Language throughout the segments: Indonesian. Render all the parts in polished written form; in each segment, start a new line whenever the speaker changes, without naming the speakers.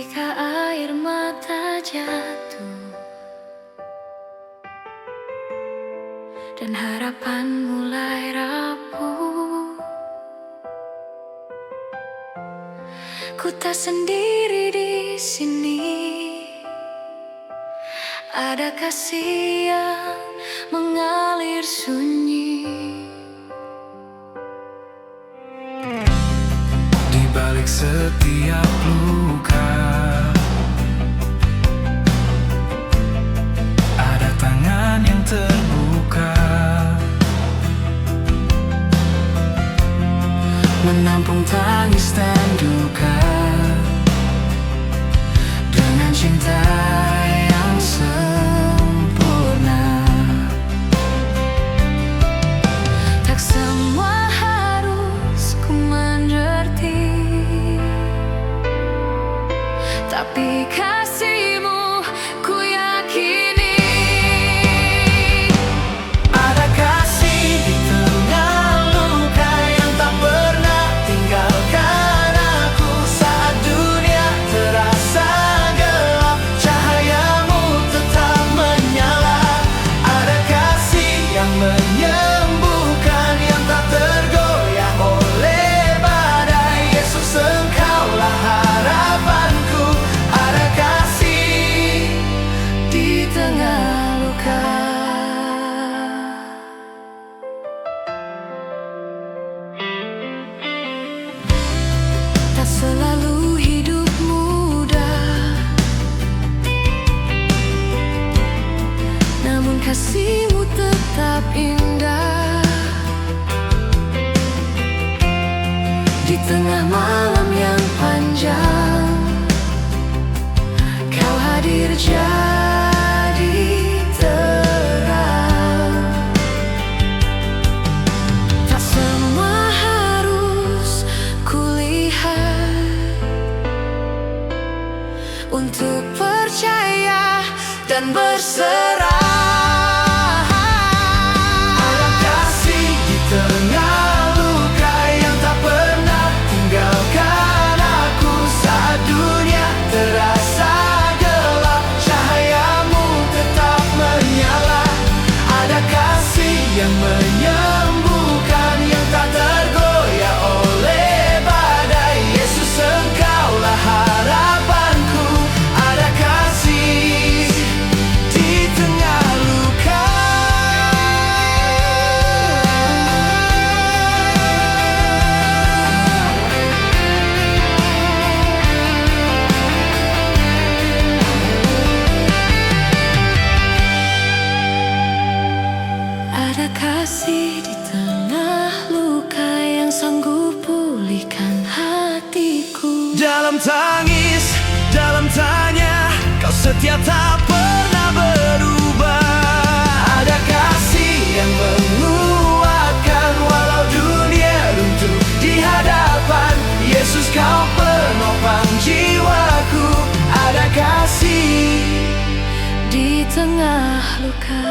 Ketika air mata jatuh dan harapan mulai rapuh, ku tak sendiri di sini. Ada kasih yang mengalir sunyi
di balik setiap luka. Ada tangan yang terbuka menampung tangis dan duka dengan cinta yang sempurna.
Tak semua harus ku mengerti, tapi kasih-Mu ku yakini.
Ada kasih di tengah luka yang tak pernah tinggalkan aku. Saat dunia terasa gelap, cahayamu tetap menyala. Ada kasih yang menyembuhkan, yang tak tergoyah oleh badai. Yesus, Engkaulah harapanku. Ada kasih
Di tengah luka, tak selalu hidup mudah, namun kasih-Mu tetap indah. Di tengah malam yang panjang, Kau hadir jadi terang. Tak semua harus kulihat untuk percaya dan berserah.
Ada kasih di tengah luka yang tak pernah tinggalkan aku. Saat dunia terasa gelap, cahayamu tetap menyala. Ada kasih yang menyembuhkan, yang tak tergoyah oleh badai. Yesus, Engkaulah harapanku. Ada kasih di tengah luka.
Ada kasih di tengah luka yang sanggup pulihkan hatiku.
Dalam tangis, dalam tanya, Kau setia tak pernah berubah. Ada kasih yang menguatkan walau dunia runtuh di hadapan. Yesus, Kau penopang jiwaku. Ada kasih
Di tengah luka,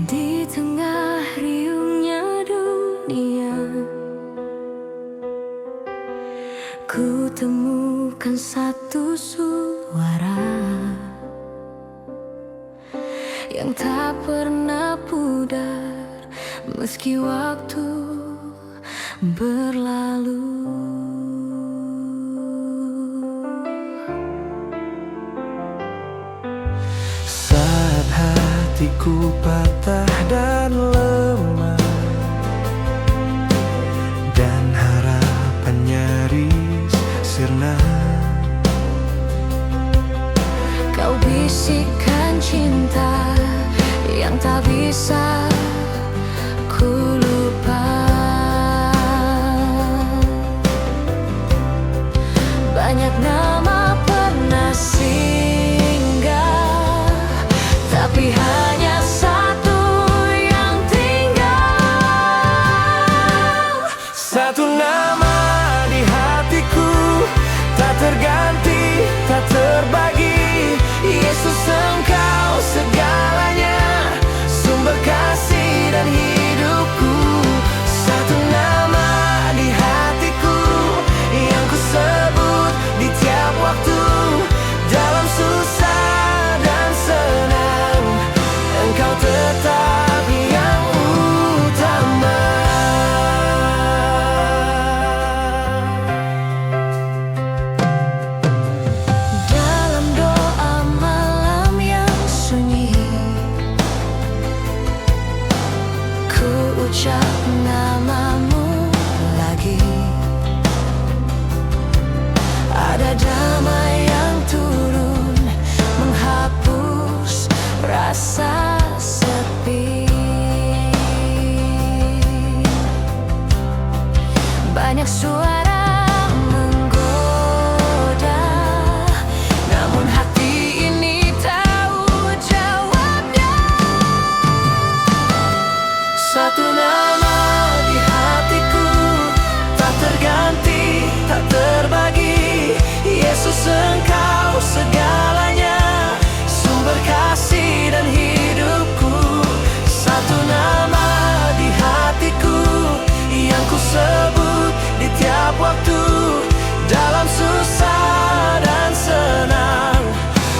di tengah riungnya dunia, ku temukan satu suara yang tak pernah pudar meski waktu berlalu.
saat hatiku patah dan lemah, dan harapan nyaris sirna.
Kau bisikan cinta yang tak bisa ku lupa. ucap namamu lagi. Ada damai yang turun menghapus rasa sepi. Banyak suara menggoda, namun hati ini tahu jawabnya. Satu nama di hatiku, tak terganti, tak terbagi. Yesus, Engkau segalanya, sumber kasih dan hidupku. Satu nama di hatiku yang ku sebut di tiap waktu, dalam susah dan senang,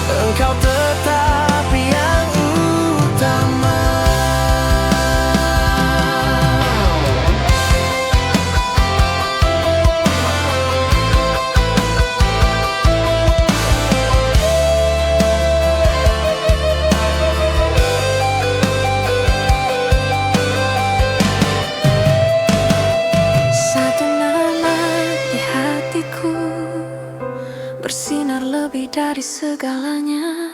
Engkau tetap yang utama. Bersinar lebih dari segalanya.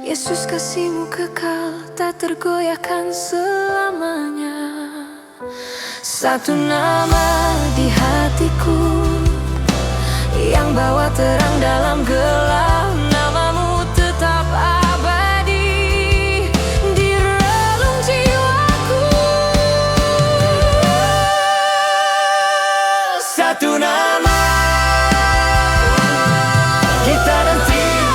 Yesus, kasih-Mu kekal, tak tergoyahkan selamanya. Satu nama di hatiku yang bawa terang dalam gelap. Namamu tetap abadi di relung jiwaku.
Satu nama, kita dan tim.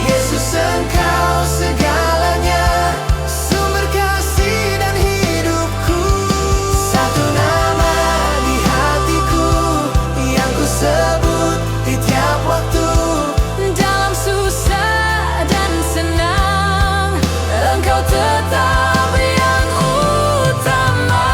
Yesus, Engkau segalanya, sumber kasih dan hidupku. Satu nama di hatiku yang ku sebut di tiap waktu,
dalam susah dan senang, Engkau tetap yang utama.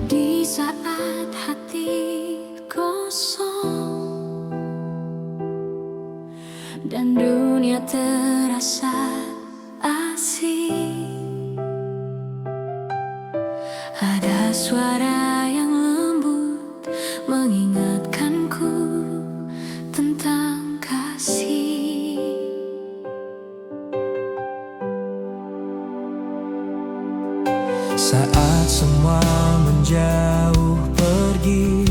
Di saat hati kosong dan dunia terasa asing, ada suara yang lembut mengingatkanku tentang kasih.
saat semua menjauh pergi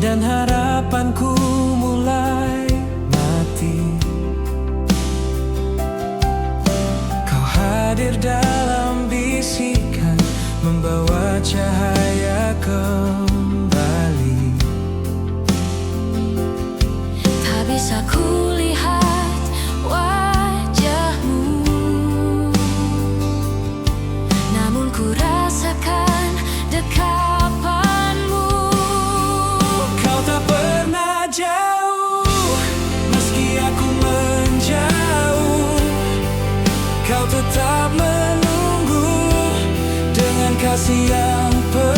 dan harapanku mulai mati, Kau hadir dalam bisikan, membawa cahaya kembali.
Tak bisa kulihat wajahmu, namun ku rasakan dekapanmu.
Kau tak pernah jauh, meski aku menjauh. Kau tetap menunggu dengan kasih yang penuh.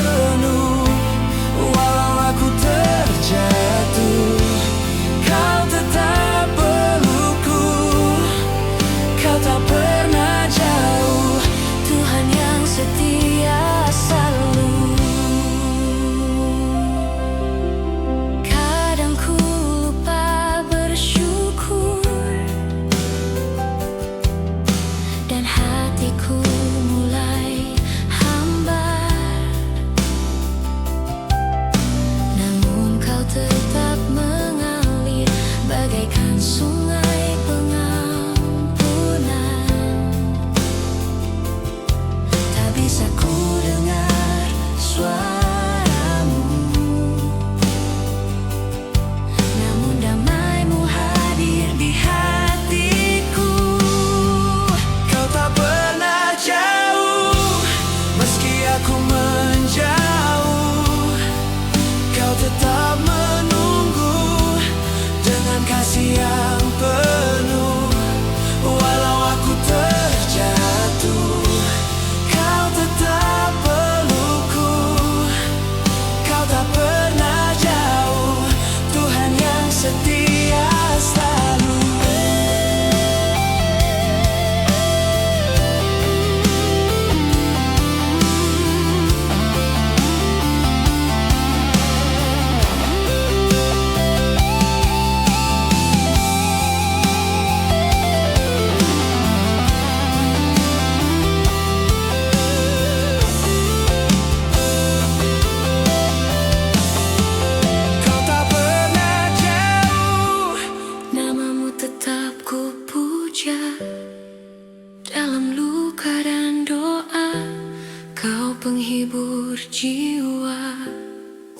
jiwa.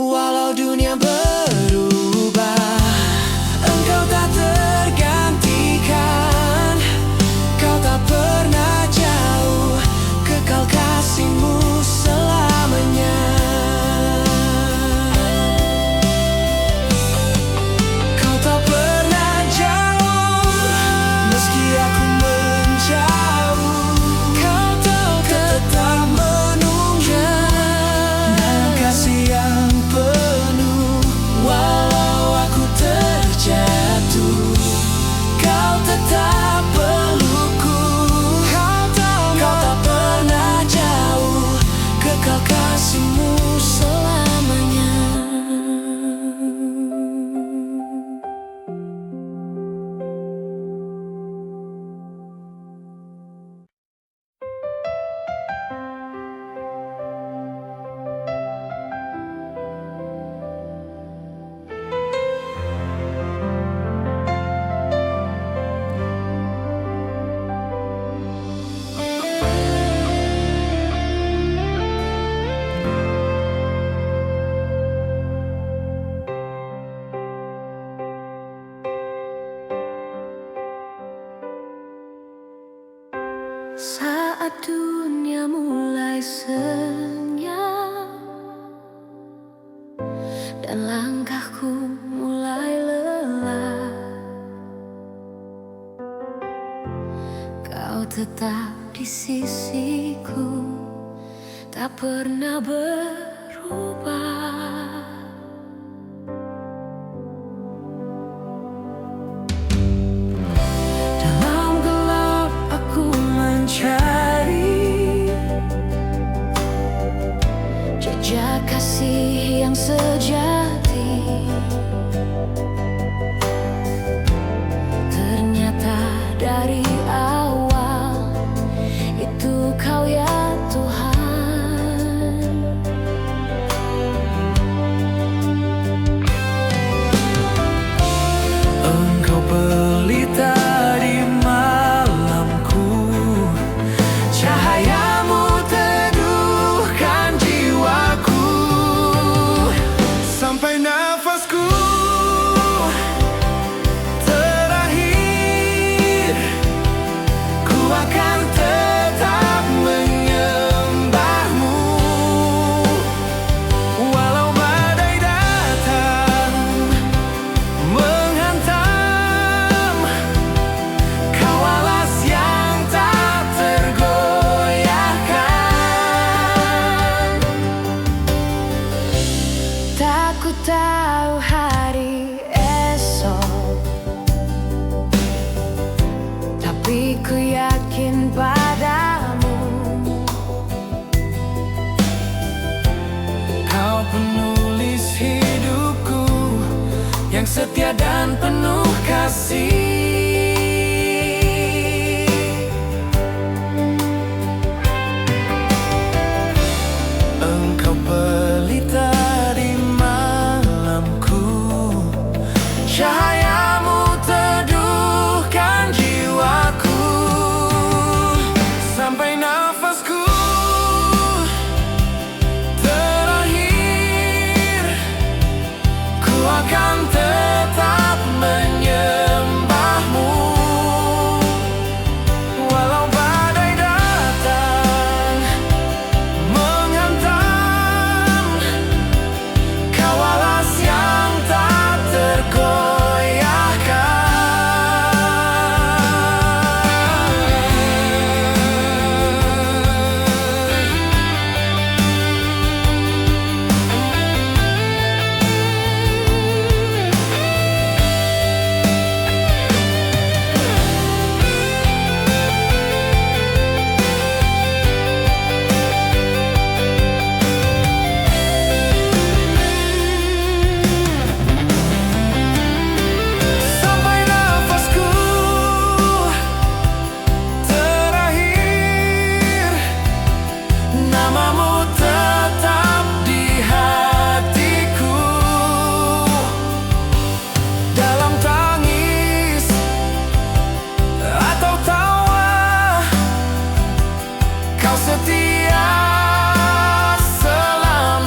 Walau dunia berubah, engkau tak tergantikan. Kau tak pernah jauh, kekal kasihmu selamanya. Kau tak pernah jauh, meski aku menjauh. Kau tetap menunggu dalam kasih yang penuh. Walau aku terjatuh, kau tetap pelukku. Kau tak pernah jauh, kekal kasihmu selamanya.
Saat dunia mulai senyap dan langkahku mulai lelah, kau tetap di sisiku, tak pernah berubah.
Dalam gelap aku mencari
Jejak kasih yang sejati, ternyata dari awal itu kau ya Tuhan.
engkau pelita di malamku. Cahayamu teduhkan jiwaku. Sampai nafasku terakhir, ku akan tetap menyembahmu. Walau badai datang menghantam, kau alas yang tak tergoyahkan.
Tak ku tahu hari esok, tapi ku yakin padamu.
Kau penulis hidupku yang setia dan penuh kasih. Engkau pelita di malamku. Cahayamu teduhkan jiwaku. Sampai nafasku terakhir, ku akan tetap menyembahmu. Walau badai datang menghantam, kau alas yang tak tergoyahkan. Sampai nafasku terakhir, namamu tetap di hatiku. Dalam tangis atau tawa, kau setia selamanya.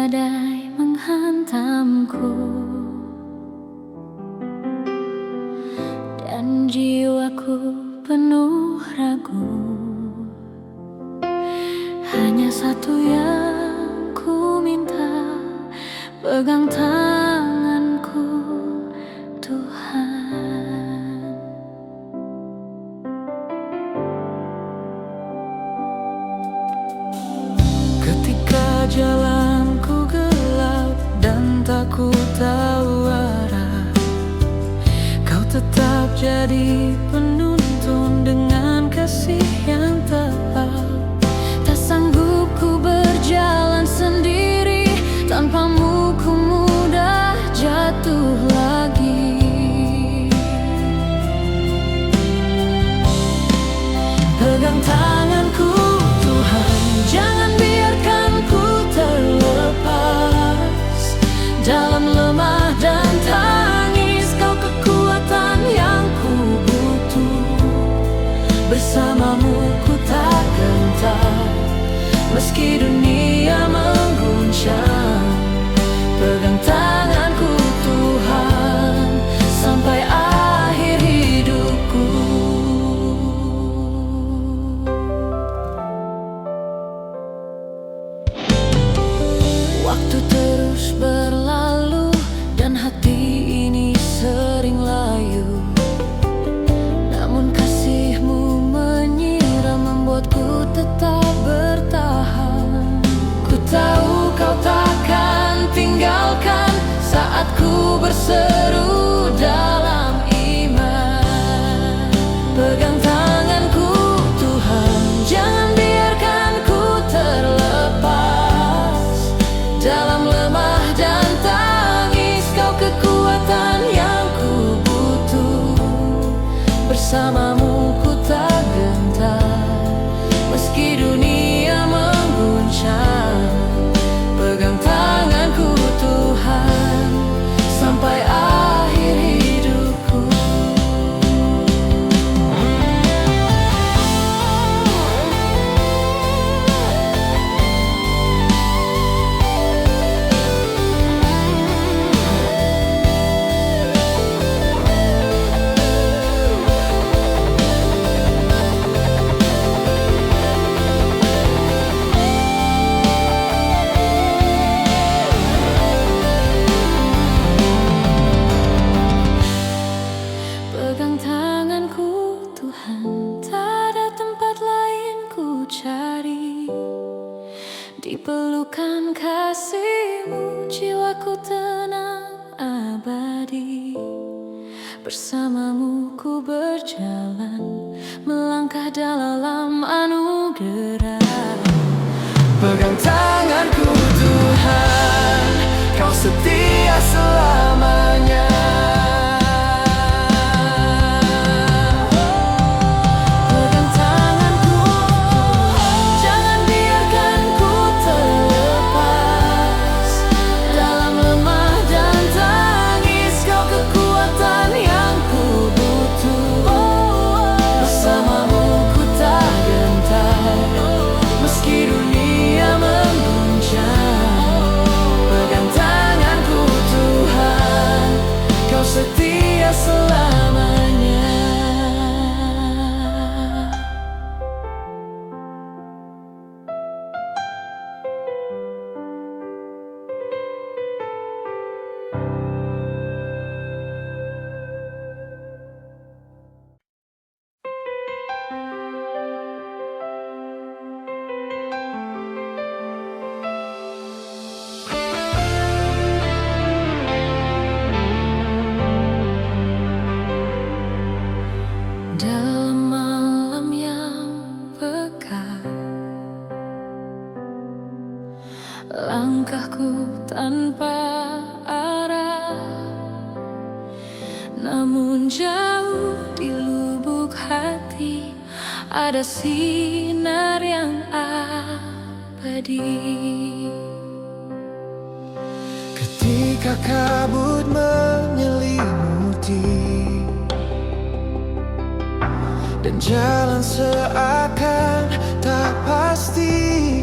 badai menghantamku dan jiwaku penuh ragu. Hanya satu yang ku minta, pegang tanganku Tuhan. Ketika jalanku gelap dan tak ku tahu arah, Kau tetap jadi penuntun dengan kasih yang tepat. Tak sanggup ku berjalan sendiri, tanpamu ku mudah jatuh lagi. Pegang tanganku Tuhan, jangan biarkan ku terlepas. Dalam lemah dan tangis, Kau kekuatan yang ku butuh. Bersamamu ku tak gentar, meski dunia mengguncang. Pegang tanganku Tuhan, sampai akhir hidupku. Waktu terus berlalu dan hati ini sering layu, namun kasih-Mu menyiram membuatku tetap bertahan. Ku tahu Kau takkan tinggalkan saat ku berseru dalam iman. Pegang tanganku Tuhan, jangan biarkan ku terlepas. Dalam lemah dan tangis, Kau kekuatan yang ku butuh. Bersamamu ku tak gentar, meski dunia mengguncang. Pegang tanganku Tuhan, sampai akhir hidupku. Pegang tanganku Tuhan, tak ada tempat lain ku cari. Di pelukan kasih-Mu jiwaku tenang abadi. Bersamamu ku berjalan, melangkah dalam anugerah.
Pegang tanganku Tuhan, Kau setia selamanya.
Pegang tanganku, jangan biarkan ku terlepas. Dalam lemah dan tangis, Kau kekuatan yang ku butuh. Bersamamu ku tak gentar, meski dunia mengguncang. Pegang tanganku Tuhan, Kau setia selamanya. Dalam malam yang pekat, langkahku tanpa arah, namun jauh di lubuk hati ada sinar yang abadi.
Ketika kabut menyelimuti dan jalan seakan tak pasti,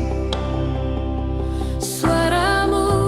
Suaramu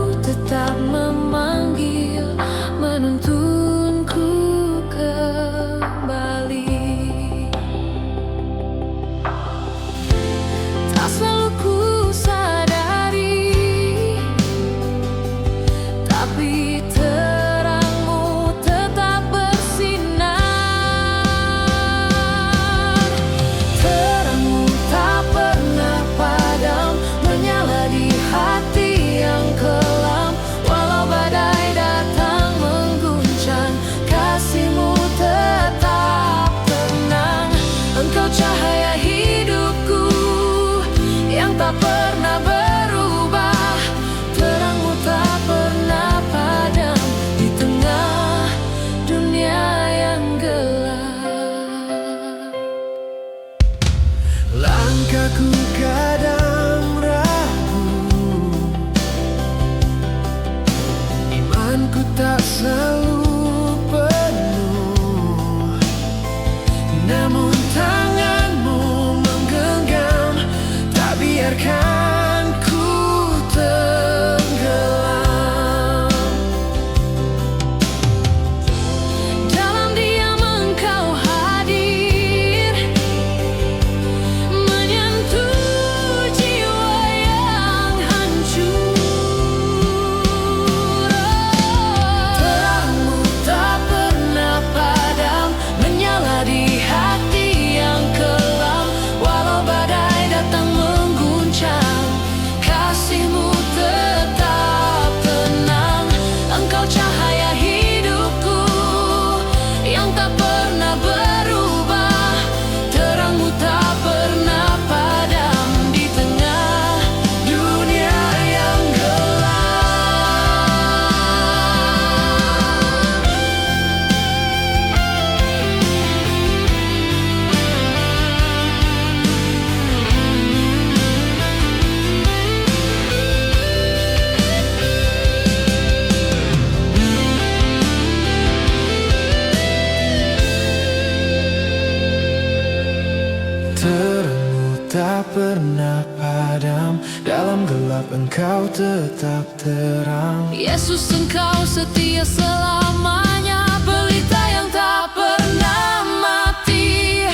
Engkau tetap terang.
Yesus, Engkau setia selamanya, pelita yang tak pernah mati.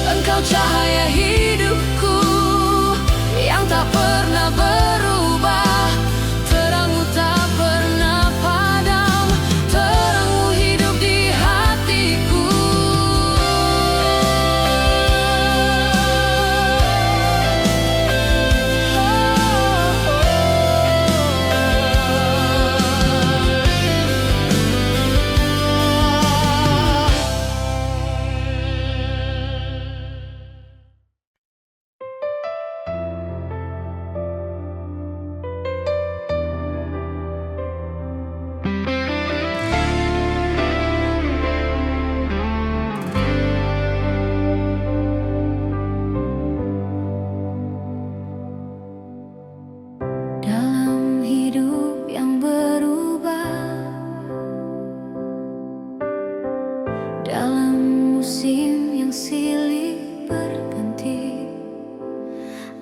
Engkau cahaya hidupku yang tak pernah berubah. Terangmu tak pernah padam, terangmu hidup di hatiku. Dalam hidup yang berubah, dalam musim yang silih berganti,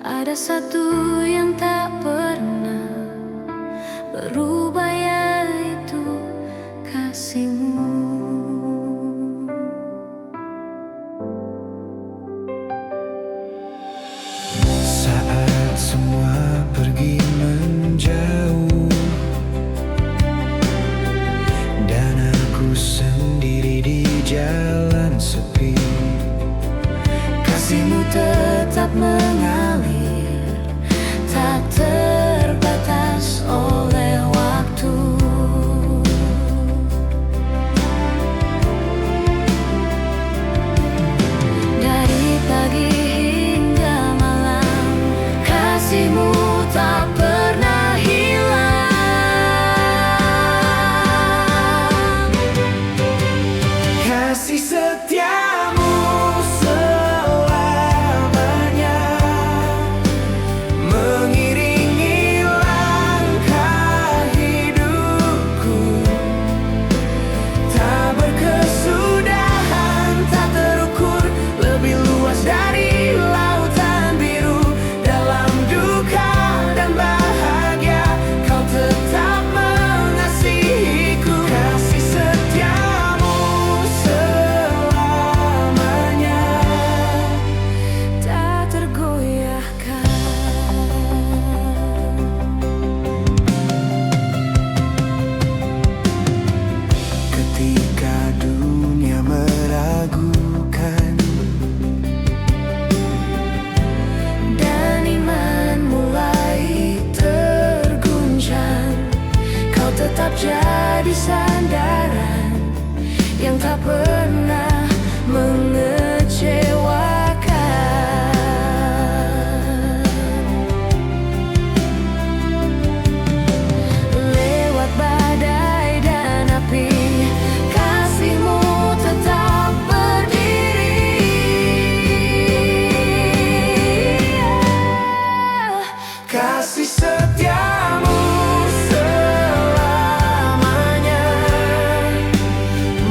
ada satu yang tak pernah berubah, yaitu kasih-Mu.
Saat semua pergi menjauh dan aku sendiri di jalan sepi,
Kasih-Mu tetap mengalir, tak terbatas oleh waktu. Dari pagi hingga malam, kasih-Mu tak pernah hilang.
kasih setiamu selamanya mengiringi langkah hidupku, tak berkesudahan, tak terukur, lebih luas dari lautan biru. Dalam duka dan bahagia, Kau tetap mengasihiku. Kasih setiamu selamanya
Tak tergoyahkan.
ketika dunia meragukan
Dan iman mulai terguncang, Kau tetap jadi sandaran yang tak pernah mengecewakan. Lewat badai dan api, kasih-Mu tetap berdiri.
kasih setiamu selamanya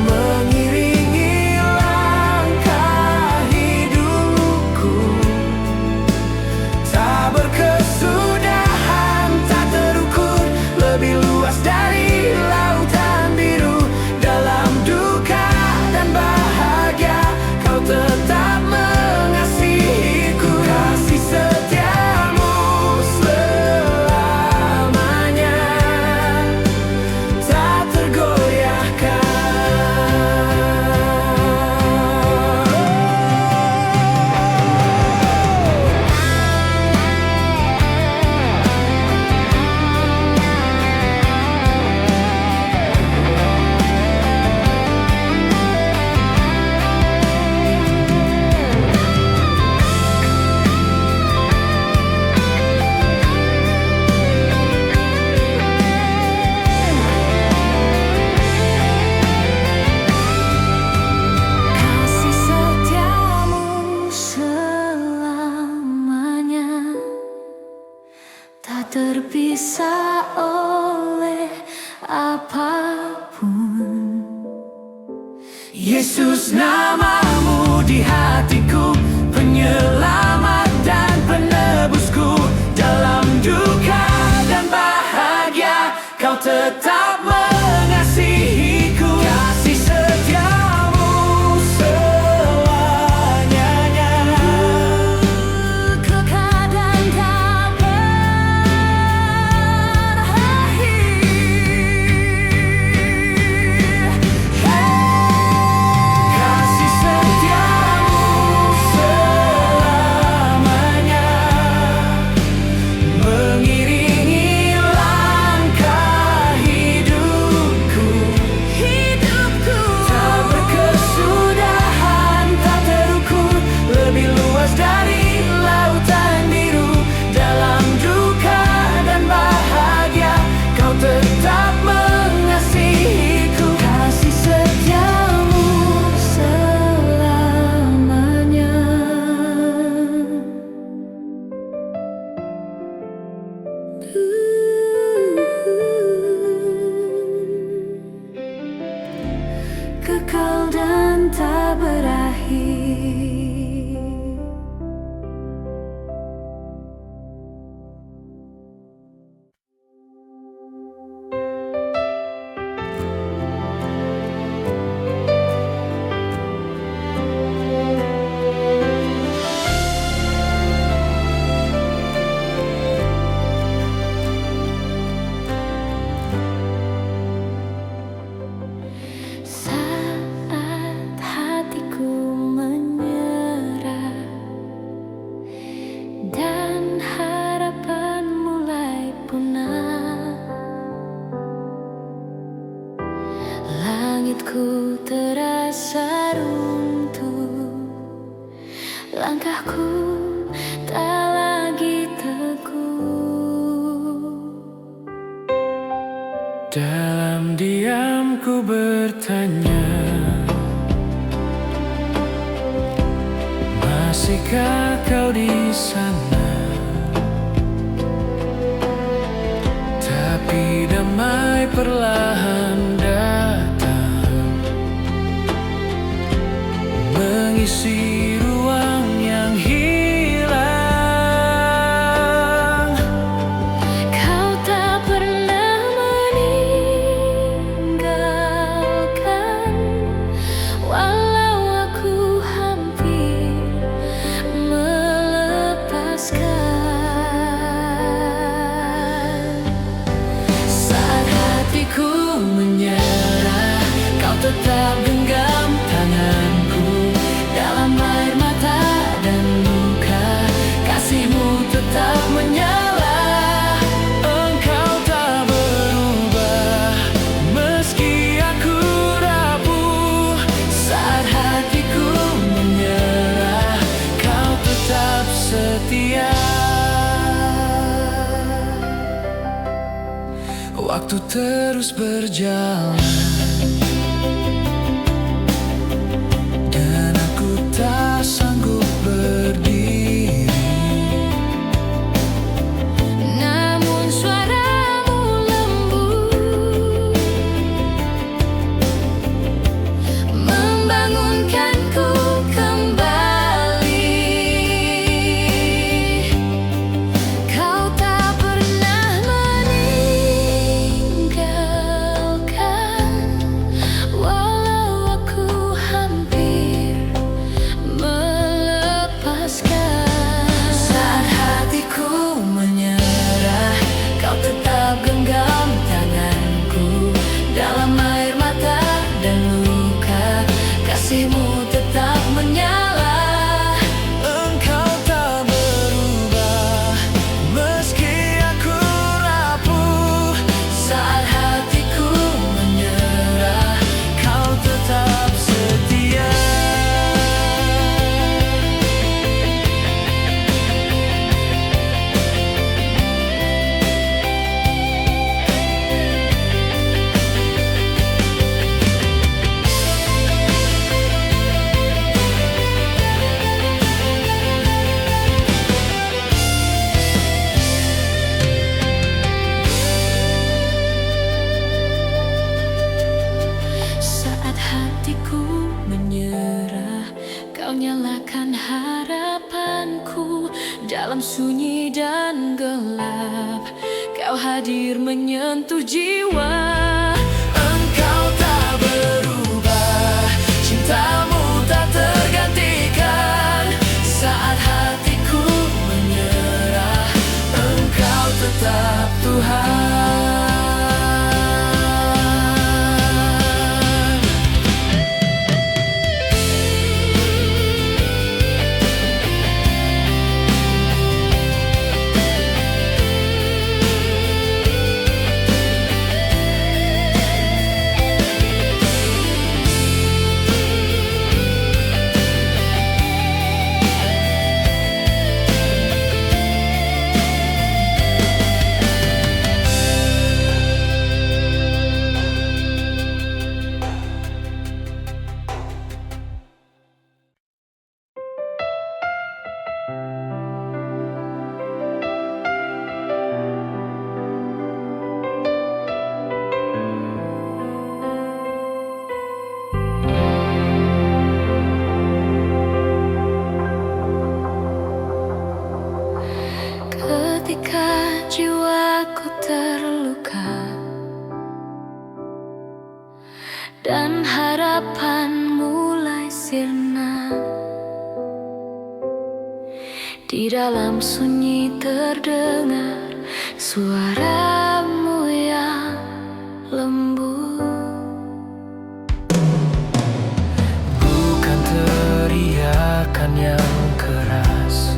mengiringi langkah hidupku, tak berkesudahan, tak terukur, lebih luas dari lautan biru. Dalam duka dan bahagia, Kau tetap mengasihiku. Kasih setiamu selamanya tak tergoyahkan.
Kasih setiamu selamanya tak terpisah oleh apapun.
Yesus, namamu di hatiku, penyelamat dan penebusku. Dalam duka tetap mengasihiku. Kasih setiamu selamanya.
Kekal dan tak berakhir.
Kasih setiamu selamanya, mengiringi langkah hidupku. Tak berkesudahan, tak terukur, lebih luas dari lautan biru. Dalam duka dan bahagia, kau tetap mengasihiku. Kasih setiamu selamanya. Kekal dan tak berakhir. Saat hatiku menyerah dan harapan mulai punah, langitku terasa runtuh, langkahku tak lagi teguh. Dalam diamku bertanya, masihkah kau di sana? Tapi damai perlahan datang, mengisi ruang yang hilang.
Kau tak pernah meninggalkan, walau aku hampir melepaskan. Saat hatiku menyerah, kau tetap genggam tanganku. Dalam air mata dan luka, kasihmu tetap menyala.
Engkau tak berubah, meski aku rapuh.
Saat hatiku
Menyerah, kau tetap setia. Waktu terus berjalan, dan aku tak sanggup berdiri.
namun suaramu lembut membangunkanku kembali. Kau tak pernah meninggalkan, walau aku hampir melepaskan. Saat hatiku menyerah, kau tetap genggam tanganku. Dalam air mata dan luka, kasihmu tetap menyala.
Engkau tak berubah, meski aku rapuh.
Saat hatiku menyerah,
Kau tetap setia.
saat hatiku menyerah, kau nyalakan harapanku. Dalam sunyi dan gelap, kau hadir menyentuh jiwa.
Engkau tak berubah, cintamu tak tergantikan. Saat hatiku menyerah, Engkau tetap Tuhan.
Ketika jiwaku terluka dan harapan mulai sirna, di dalam sunyi terdengar suaramu yang lembut.
Bukan teriakan yang keras,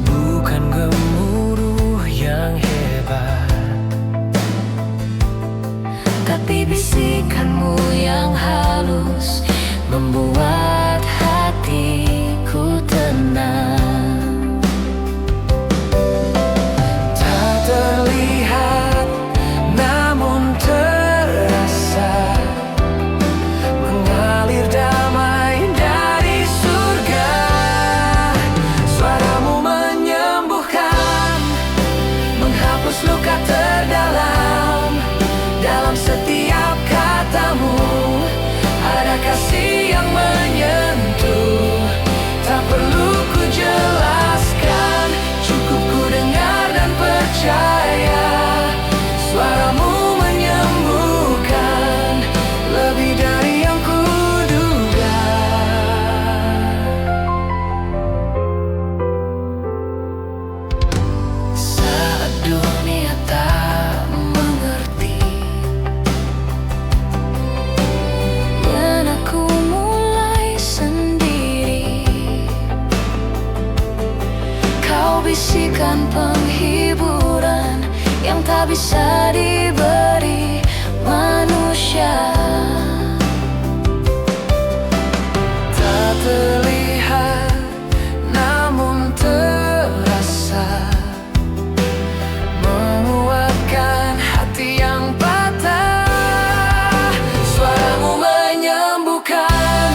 bukan gemuruh yang hebat,
tapi bisikanmu yang halus membuat hatiku tenang.
tak terlihat namun terasa, mengalir damai dari surga. Suaramu menyembuhkan, menghapus luka terdalam. Dalam setiap katamu ada kasih yang menyentuh. Tak perlu ku jelaskan, cukup ku dengar dan percaya. Suaramu menyembuhkan, lebih dari yang kuduga. Saat dunia tak mengerti,
Dan aku mulai sendiri, kau bisikan penghiburan yang tak bisa diberi manusia.
tak terlihat namun terasa, menguatkan hati yang patah. Suaramu menyembuhkan,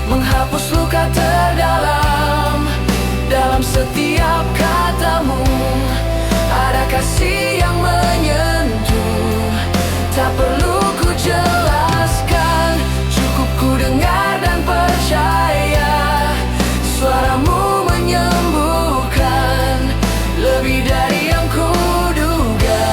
menghapus luka terdalam. Dalam setiap katamu ada kasih yang menyentuh. Tak perlu ku jelaskan, cukup ku dengar dan percaya. Suaramu menyembuhkan, lebih dari yang kuduga.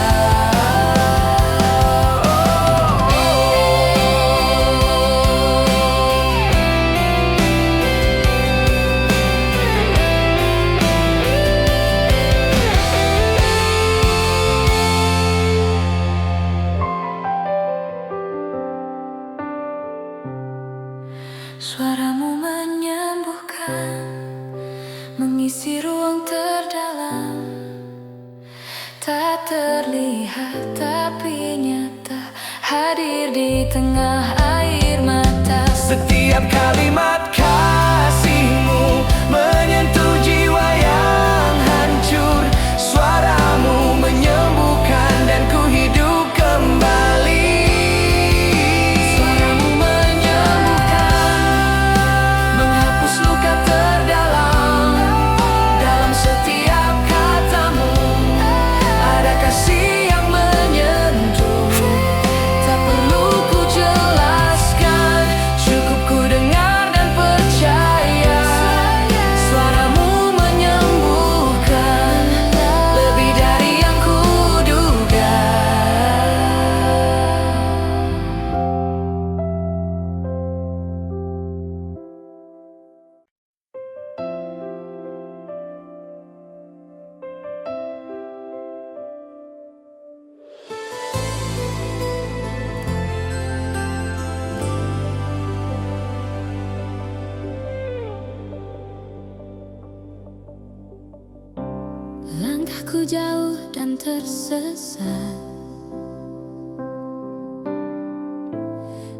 Suaramu menyembuhkan, mengisi ruang terdalam. Tak terlihat tapi nyata, hadir di tengah air mata.
Setiap kalimat kasih-Mu menyentuh jiwa yang hancur. Suaramu menyembuhkan dan ku hidup kembali.
Suaramu menyembuhkan,
Menghapus luka terdalam. Dalam setiap katamu ada kasih yang menyentuh. Tak perlu ku jelaskan, cukup ku dengar dan percaya.
begitu jauh dan tersesat.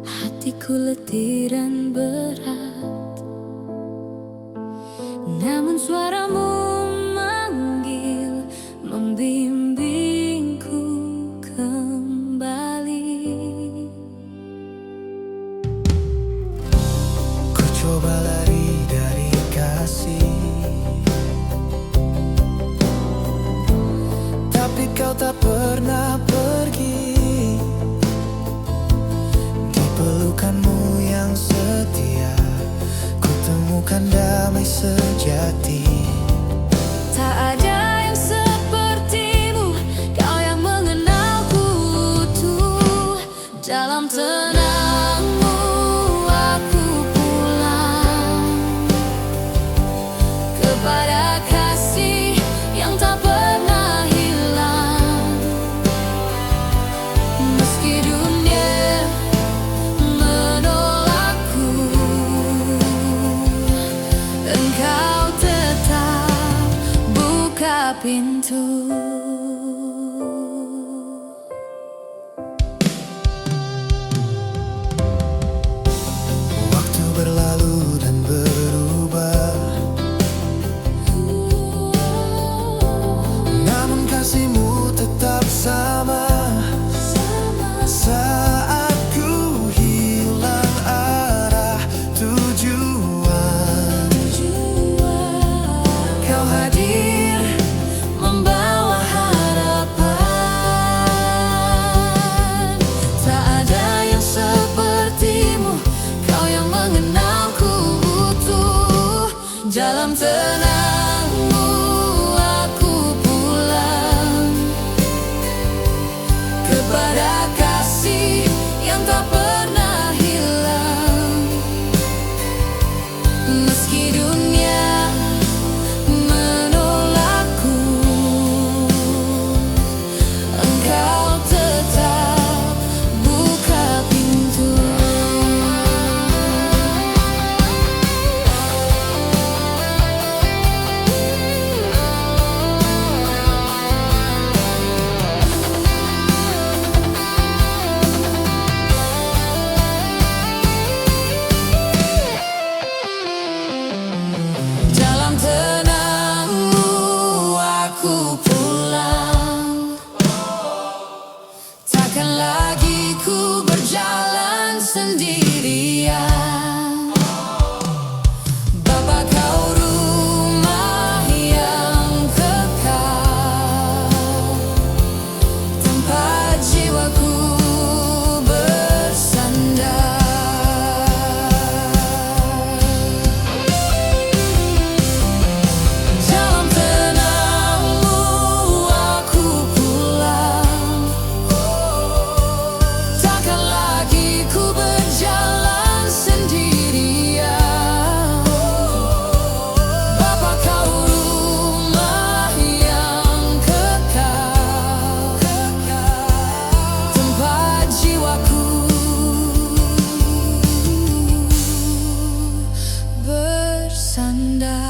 Hatiku letih dan berat, namun suaramu manggil, membimbingku kembali.
Ku coba lari dari kasih, tapi kau tak pernah pergi. Di pelukanmu yang setia, ku temukan damai sejati.
Tak ada yang sepertimu, kau yang mengenalku utuh. Dalam tenangmu aku pulang kepada kasih yang tak pernah hilang. Meski dunia menolakku, Engkau tetap buka pintu.
Waktu berlalu dan berubah, namun kasihmu tetap sama. Saat ku hilang arah tujuan, kau hadir membawa harapan. Tak ada yang sepertimu, kau yang mengenalku utuh. Dalam tenangmu aku pulang kepada kasih yang tak pernah hilang. Meski dunia menolakku, Engkau tetap buka pintu. Dalam tenangmu aku pulang, takkan lagi ku berjalan sendirian. Bapa kau rumah yang kekal, tempat jiwaku bersandar. Dalam tenangmu aku pulang, takkan lagi ku berjalan sendirian. Bapa kau rumah yang kekal, tempat jiwaku bersandar.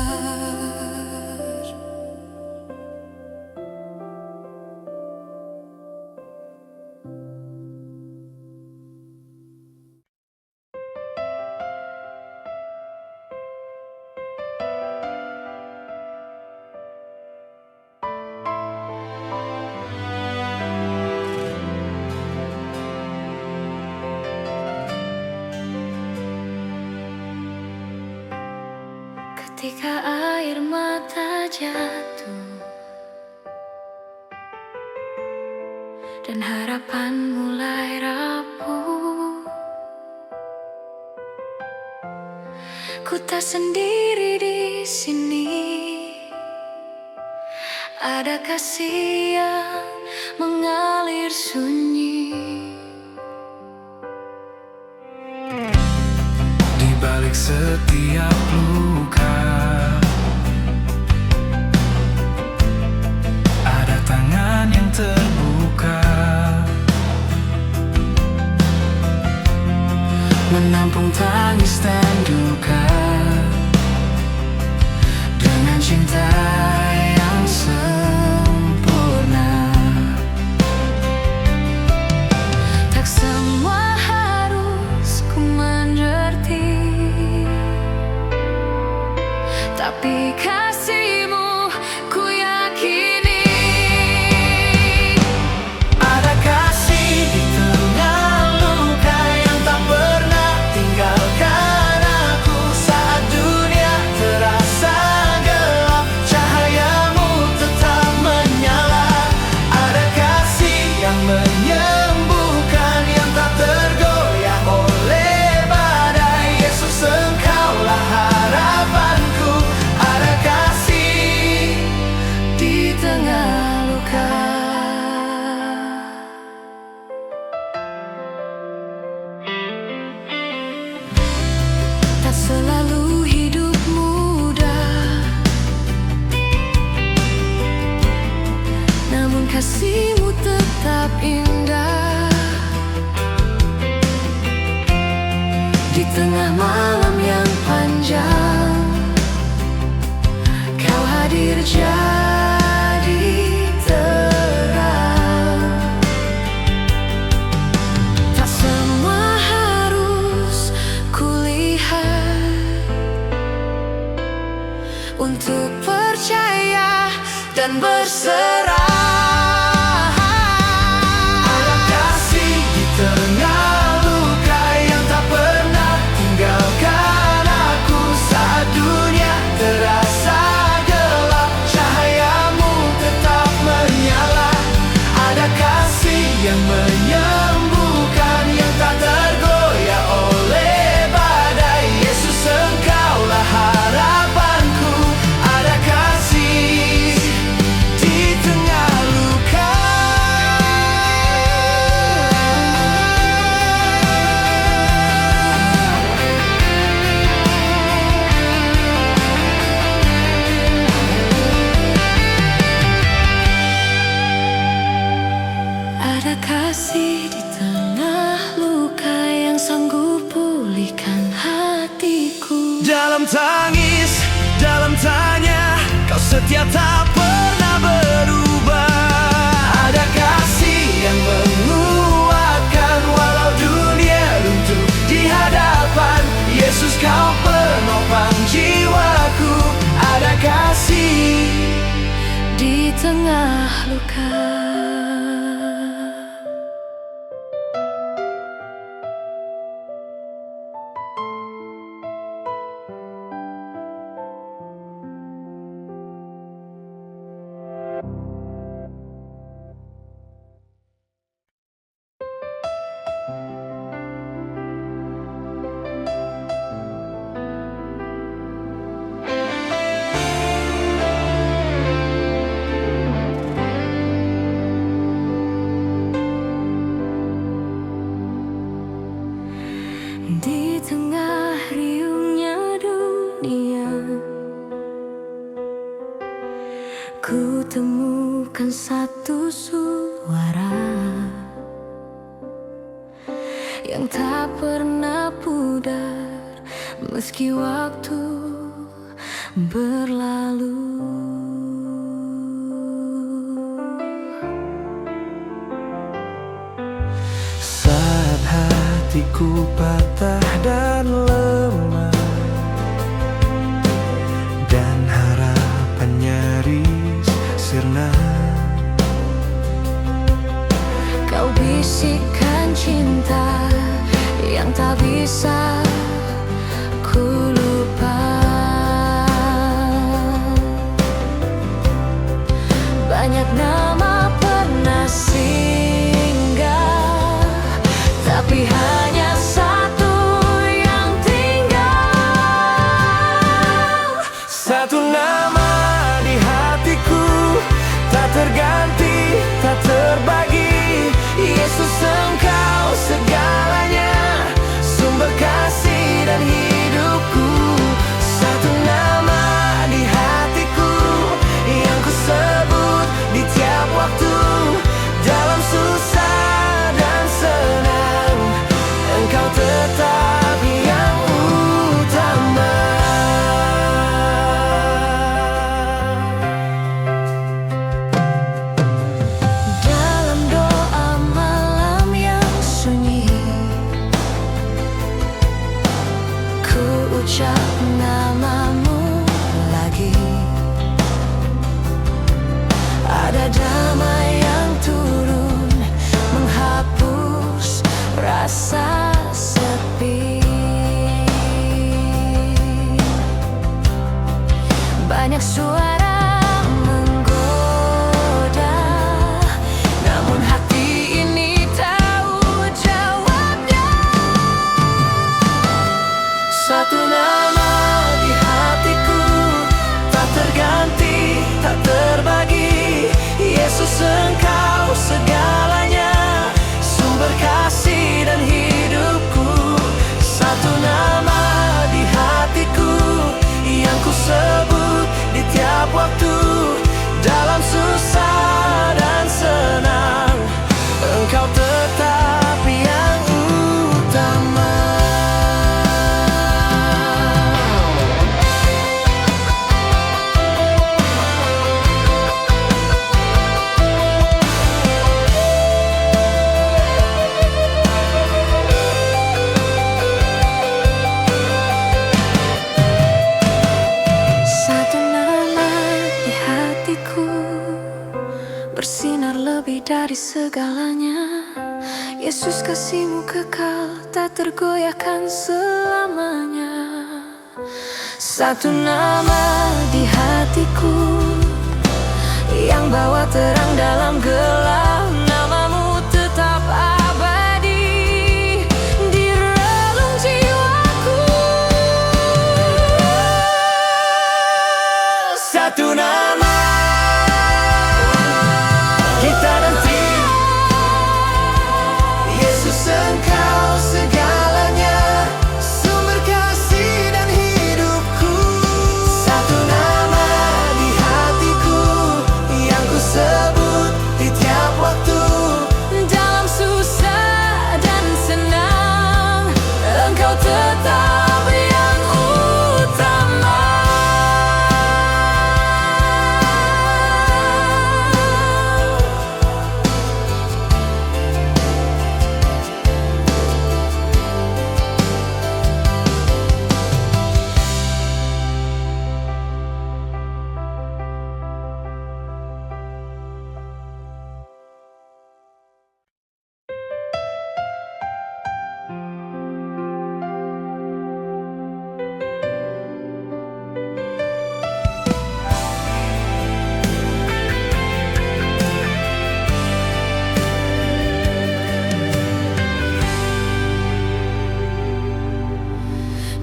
Ketika air mata jatuh dan harapan mulai rapuh, ku tak sendiri di sini. Ada kasih yang mengalir sunyi. Di balik setiap luka, ada tangan yang terbuka, menampung tangis dan duka dengan cinta yang sempurna.
kasih-Mu tetap indah. Di tengah malam yang panjang, Kau hadir jadi terang. Tak semua harus kulihat untuk percaya dan berserah.
Ada kasih di tengah luka yang tak pernah tinggalkan aku. Saat dunia terasa gelap, cahayamu tetap menyala. Ada kasih yang menyembuhkan, yang tak tergoyah oleh badai. Yesus, Engkaulah harapanku. Ada kasih di tengah luka.
Ada kasih di tengah luka yang sanggup pulihkan hatiku.
Dalam tangis, dalam tanya, Kau setia tak pernah berubah. Ada kasih yang menguatkan walau dunia runtuh di hadapan. Yesus, Kau penopang jiwaku. Ada kasih
Di tengah luka. Di tengah riungnya dunia, ku temukan satu suara yang tak pernah pudar meski waktu berlalu.
saat hatiku patah dan lemah, dan harapan nyaris sirna.
Kau bisikkan cinta yang tak bisa ku lupa. Banyak nama pernah singgah, tapi hanya satu yang tinggal.
Satu nama di hatiku, tak terganti, tak terbagi. Yesus, Engkau segalanya, sumber kasih
lebih dari segalanya. Yesus, kasih-Mu kekal, tak tergoyahkan selamanya. Satu nama di hatiku yang bawa terang dalam gelap. Nama-Mu tetap abadi di relung jiwaku.
Satu nama kita nanti, Yesus, Engkau segalanya, sumber kasih dan hidupku. Satu nama di hatiku yang ku sebut di tiap waktu.
Dalam susah dan senang, Engkau tetap yang utama.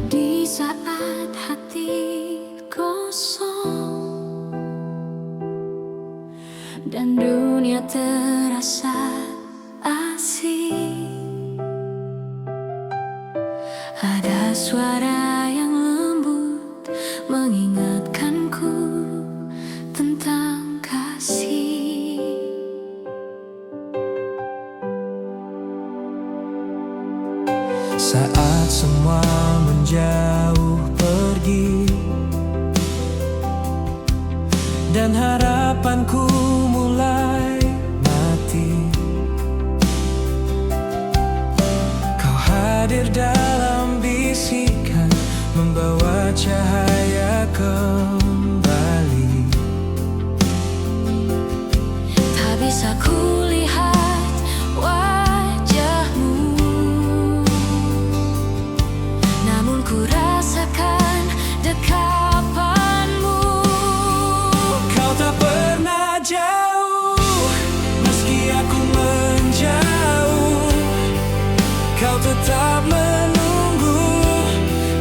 Di saat hati kosong dan dunia terasa asing, ada suara yang lembut mengingatkanku tentang kasih.
Saat semua menjauh pergi dan harapanku mulai mati, Kau hadir dalam bisikan, membawa cahaya kembali.
Tak bisa kulihat wajah-Mu, namun ku rasakan dekapan-Mu.
Kau tak pernah jauh, meski aku menjauh. Kau tetap menunggu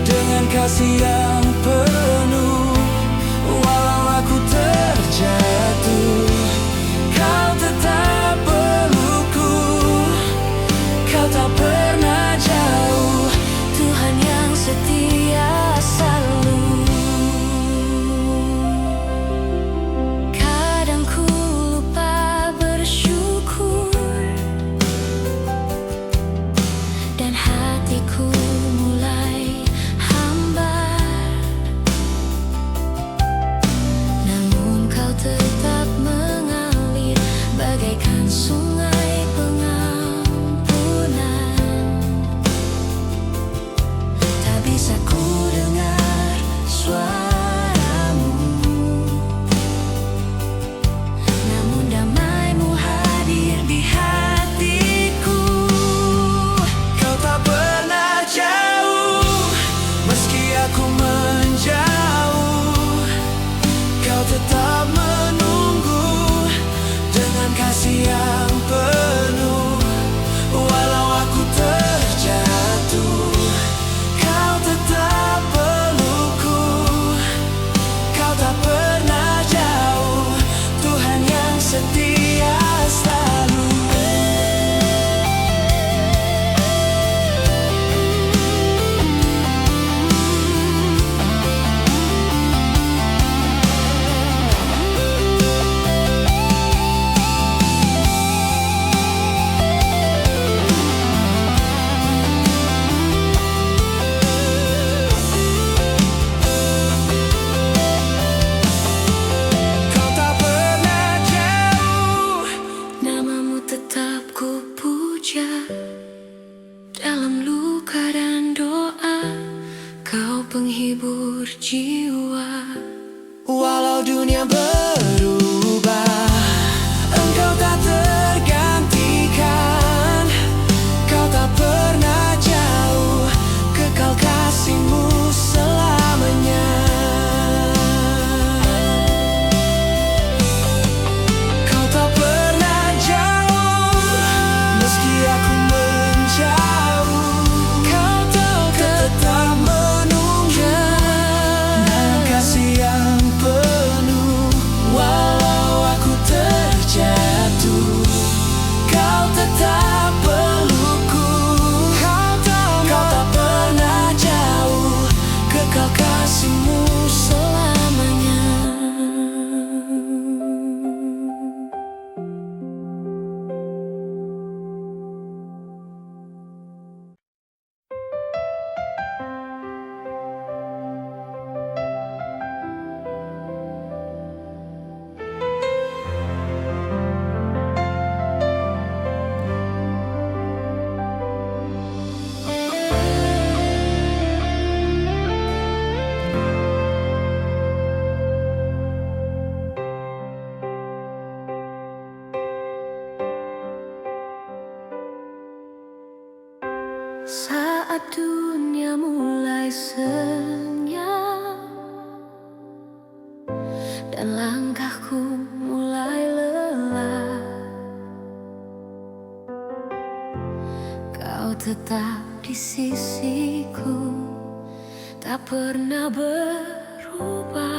dengan kasih yang penuh. Walau aku terjatuh, Kau tetap pelukku. Kau tak pernah jauh,
Tuhan yang setia selalu. Kadang ku lupa bersyukur dan hatiku mulai hambar, namun Kau tetap mengalir bagaikan sungai pengampunan. Tak bisa ku dengar suara-Mu, namun damai-Mu hadir di hatiku.
Kau tak pernah jauh, meski aku menjauh. Kau tetap menunggu dengan kasih yang penuh. Walau aku terjatuh, Kau tetap pelukku. Kau tak pernah jauh, Tuhan yang setia selalu.
Saat dunia mulai senyap dan langkahku mulai lelah, kau tetap di sisiku, tak pernah berubah.